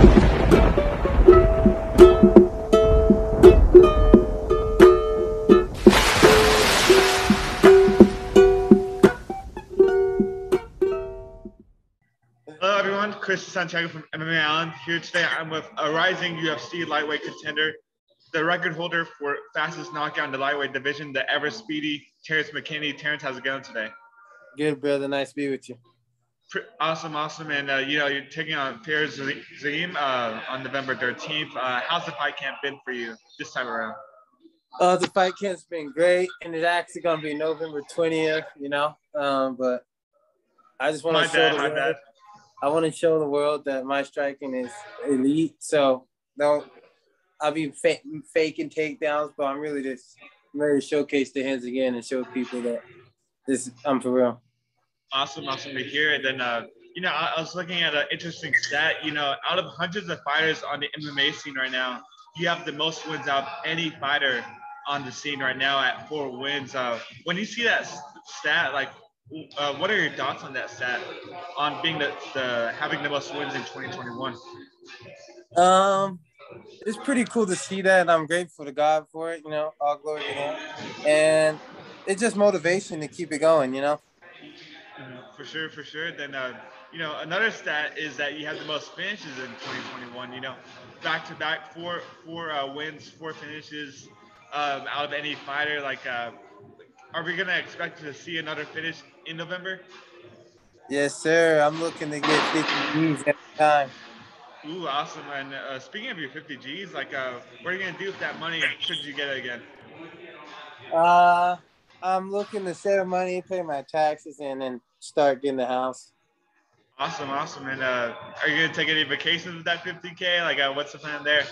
Hello, everyone. Chris Santiago from MMA Island. Here today, I'm with a rising UFC lightweight contender, the record holder for fastest knockout in the lightweight division, the ever speedy Terrance McKinney. Terrence, how's it going today? Good, brother. Nice to be with you. Awesome. And, you're taking on Ziam on November 13th. How's the fight camp been for you this time around? The fight camp's been great, and it's actually going to be November 20th, but I just want to show the world. I want to show the world that my striking is elite. So I'll be faking takedowns, but I'm really just ready to showcase the hands again and show people that I'm for real. Awesome to hear. And then, I was looking at an interesting stat. Out of hundreds of fighters on the MMA scene right now, you have the most wins out of any fighter on the scene right now at 4 wins. When you see that stat, what are your thoughts on that stat, on being having the most wins in 2021? It's pretty cool to see that, and I'm grateful to God for it. All glory to Him, and it's just motivation to keep it going. For sure. Then, another stat is that you have the most finishes in 2021. Back to back, four wins, 4 finishes out of any fighter. Are we gonna expect to see another finish in November? Yes, sir. I'm looking to get 50 G's every time. Ooh, awesome. And speaking of your 50 G's, what are you gonna do with that money should you get it again? I'm looking to save money, pay my taxes, and then start getting the house. Awesome. And are you gonna take any vacations with that 50K? What's the plan there?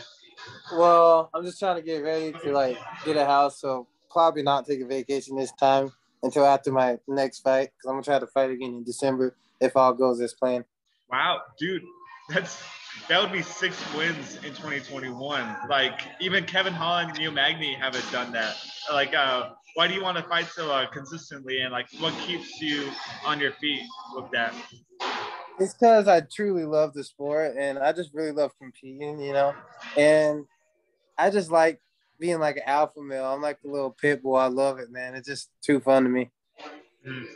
Well, I'm just trying to get ready to get a house, so probably not take a vacation this time until after my next fight, because I'm gonna try to fight again in December if all goes as planned. Wow, dude, that would be 6 wins in 2021. Even Kevin Holland and Neil Magny haven't done that. Why do you want to fight so consistently, and what keeps you on your feet with that? It's because I truly love the sport, and I just really love competing, and I just like being like an alpha male. I'm like the little pit bull. I love it, man. It's just too fun to me.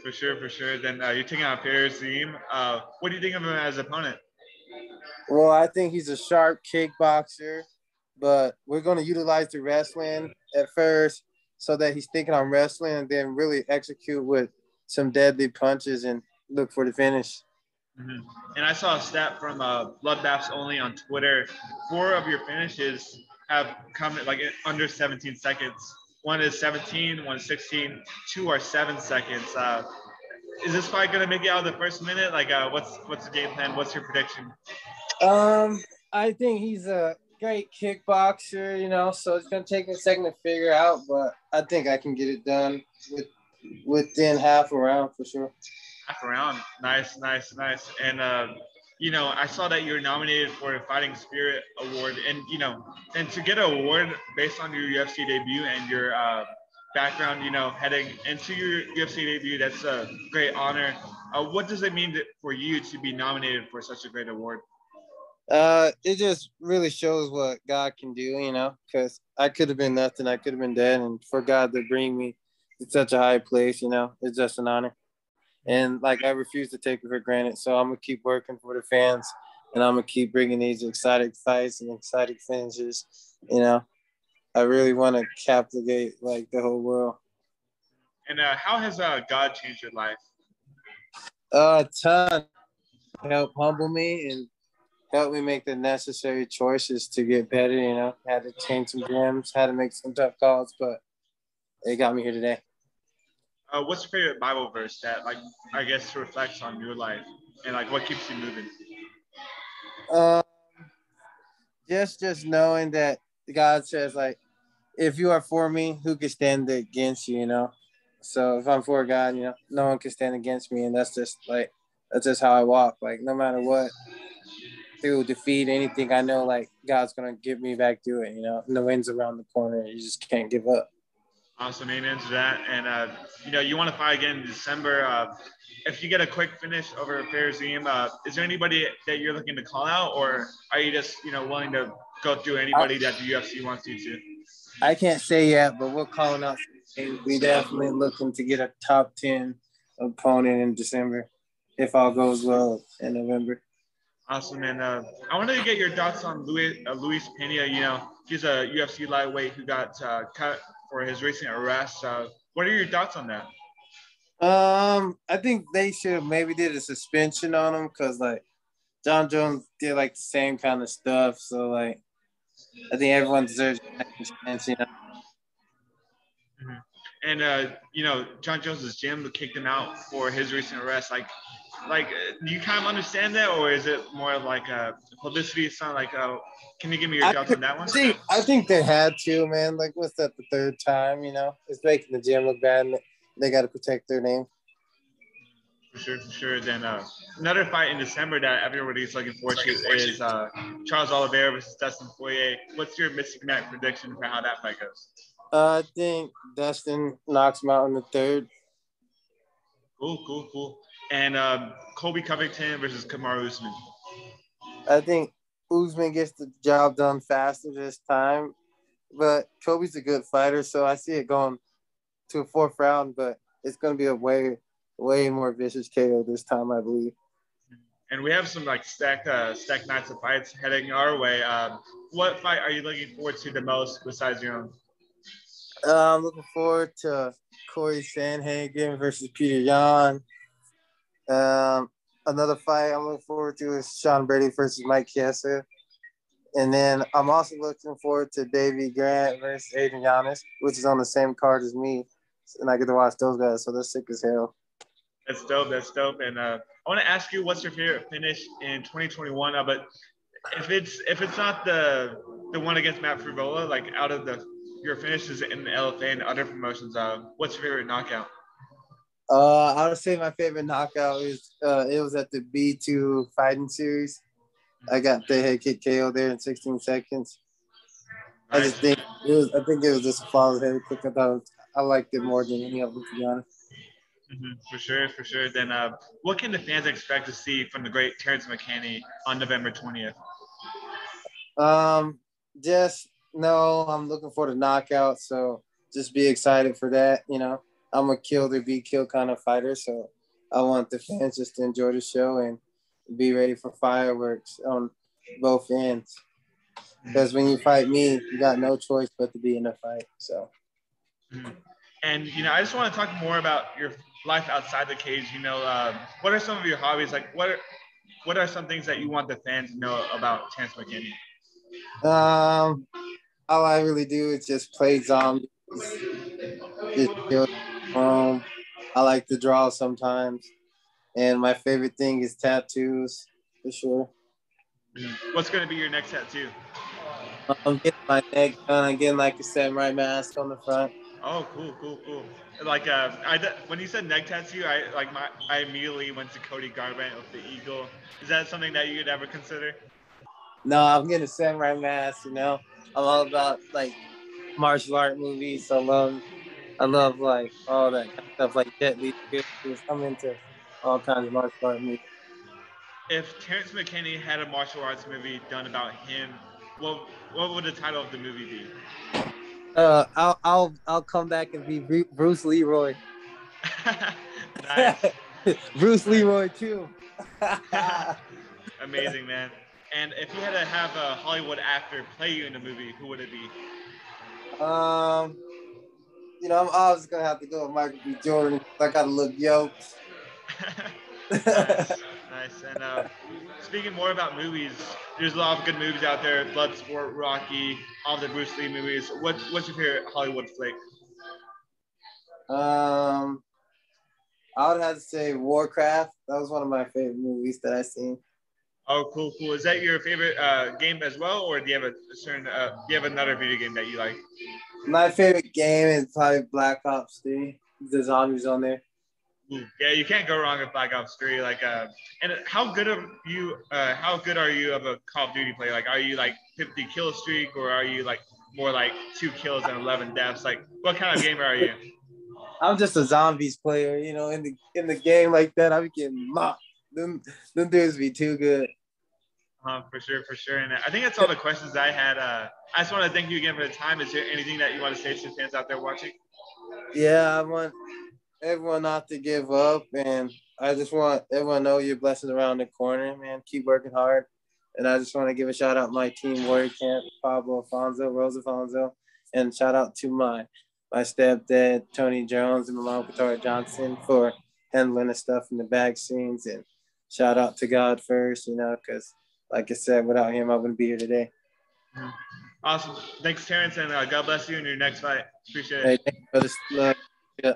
For sure. Then you're taking on Ziam. What do you think of him as an opponent? Well, I think he's a sharp kickboxer, but we're going to utilize the wrestling at first so that he's thinking on wrestling, and then really execute with some deadly punches and look for the finish. Mm-hmm. And I saw a stat from Bloodbaths Only on Twitter. 4 of your finishes have come under 17 seconds. One is 17, one is 16, 2 are 7 seconds. Is this fight gonna make it out of the first minute? What's the game plan? What's your prediction? I think he's a great kickboxer, so it's gonna take a second to figure out, but I think I can get it done within half a round for sure. Half a round, nice. And I saw that you were nominated for the Fighting Spirit Award, and to get an award based on your UFC debut and your background, heading into your UFC debut, that's a great honor. What does it mean for you to be nominated for such a great award? It just really shows what God can do, because I could have been nothing. I could have been dead, and for God to bring me to such a high place, it's just an honor. And I refuse to take it for granted. So I'm going to keep working for the fans, and I'm going to keep bringing these exciting fights and exciting finishes. I really want to captivate the whole world. And how has God changed your life? A ton. Help humble me and help me make the necessary choices to get better. Had to change some gyms, had to make some tough calls, but it got me here today. What's your favorite Bible verse that, I guess, reflects on your life, and what keeps you moving? Just knowing that God says, if you are for me, who can stand against you? So if I'm for God, no one can stand against me, and that's just how I walk. No matter what, through defeat, anything, I know God's gonna get me back to it. And the wind's around the corner. You just can't give up. Awesome, amen to that. And you want to fight again in December. If you get a quick finish over Ziam, is there anybody that you're looking to call out, or are you just willing to go through anybody that the UFC wants you to? I can't say yet, but we're calling out. We definitely looking to get a top 10 opponent in December, if all goes well in November. Awesome, and I wanted to get your thoughts on Luis Pena. He's a UFC lightweight who got cut for his recent arrest. What are your thoughts on that? I think they should have maybe did a suspension on him because like John Jones did like the same kind of stuff. So like I think everyone deserves a chance, Mm-hmm. And John Jones's gym kicked him out for his recent arrest. Do you kind of understand that, or is it more like a publicity stunt? Can you give me your thoughts on that one? I think they had to, man. Like, what's that? The third time, it's making the gym look bad, and they got to protect their name. For sure. Then another fight in December that everybody's looking forward to is Charles Oliveira versus Dustin Poirier. What's your missing match prediction for how that fight goes? I think Dustin knocks him out in the third. Cool. And Colby Covington versus Kamaru Usman. I think Usman gets the job done faster this time, but Kobe's a good fighter, so I see it going to a fourth round, but it's going to be a way more vicious KO this time, I believe. And we have some stacked nights of fights heading our way. What fight are you looking forward to the most besides your own? I'm looking forward to Corey Sandhagen versus Peter Yan. Another fight I'm looking forward to is Sean Brady versus Mike Chiesa. And then I'm also looking forward to Davey Grant versus Adrian Giannis, which is on the same card as me. And I get to watch those guys, so they're sick as hell. That's dope. And I want to ask you, what's your favorite finish in 2021? But if it's not the one against Matt Frivola, out of your finishes in the LFA and other promotions, what's your favorite knockout? I would say my favorite knockout is it was at the B2 fighting series. I got the head kick KO there in 16 seconds. Nice. I think it was just a flawless head kick. I liked it more than any of them, to be honest. Mm-hmm. For sure. Then what can the fans expect to see from the great Terrance McKinney on November 20th? Just know I'm looking for the knockout, so just be excited for that. I'm a kill or be killed kind of fighter, so I want the fans just to enjoy the show and be ready for fireworks on both ends. Because when you fight me, you got no choice but to be in a fight. So. And I just want to talk more about your life outside the cage. What are some of your hobbies? What are some things that you want the fans to know about Terrance McKinney? All I really do is just play zombies. I like to draw sometimes, and my favorite thing is tattoos for sure. What's going to be your next tattoo? I'm getting my neck done. I'm getting a samurai mask on the front. Oh, cool. When you said neck tattoo, I immediately went to Cody Garbrandt with the eagle. Is that something that you could ever consider? No, I'm getting a samurai mask. I'm all about martial art movies. So I love all that kind of stuff, Jet Li. I'm into all kinds of martial art movies. If Terrance McKinney had a martial arts movie done about him, what would the title of the movie be? I'll come back and be Bruce Leroy. Nice. Bruce Leroy too. Amazing, man. And if you had to have a Hollywood actor play you in a movie, who would it be? I'm always gonna have to go with Michael B. Jordan. I gotta look yoked. Nice. And speaking more about movies, there's a lot of good movies out there. Bloodsport, Rocky, all the Bruce Lee movies. What's your favorite Hollywood flick? I would have to say Warcraft. That was one of my favorite movies that I've seen. Oh, cool. Is that your favorite game as well, or do you have do you have another video game that you like? My favorite game is probably Black Ops 3. The zombies on there. Ooh, yeah, you can't go wrong with Black Ops 3. And how good are you of a Call of Duty player? Are you 50 kill streak, or are you more like 2 kills and 11 deaths. Like, what kind of gamer are you? I'm just a zombies player, you know. In the game like that, I be getting mocked. Them dudes be too good. For sure. And I think that's all the questions I had. I just want to thank you again for the time. Is there anything that you want to say to the fans out there watching? Yeah, I want everyone not to give up, and I just want everyone to know your blessings around the corner, man. Keep working hard. And I just want to give a shout out to my team, Warrior Camp, Pablo Afonso, Rose Afonso, and shout out to my stepdad, Tony Jones, and my mom, Katara Johnson, for handling the stuff in the back scenes. And shout out to God first, you know, because like I said, without him, I wouldn't be here today. Awesome. Thanks, Terrence, and God bless you in your next fight. Appreciate it. Hey, thanks for this love. Yeah.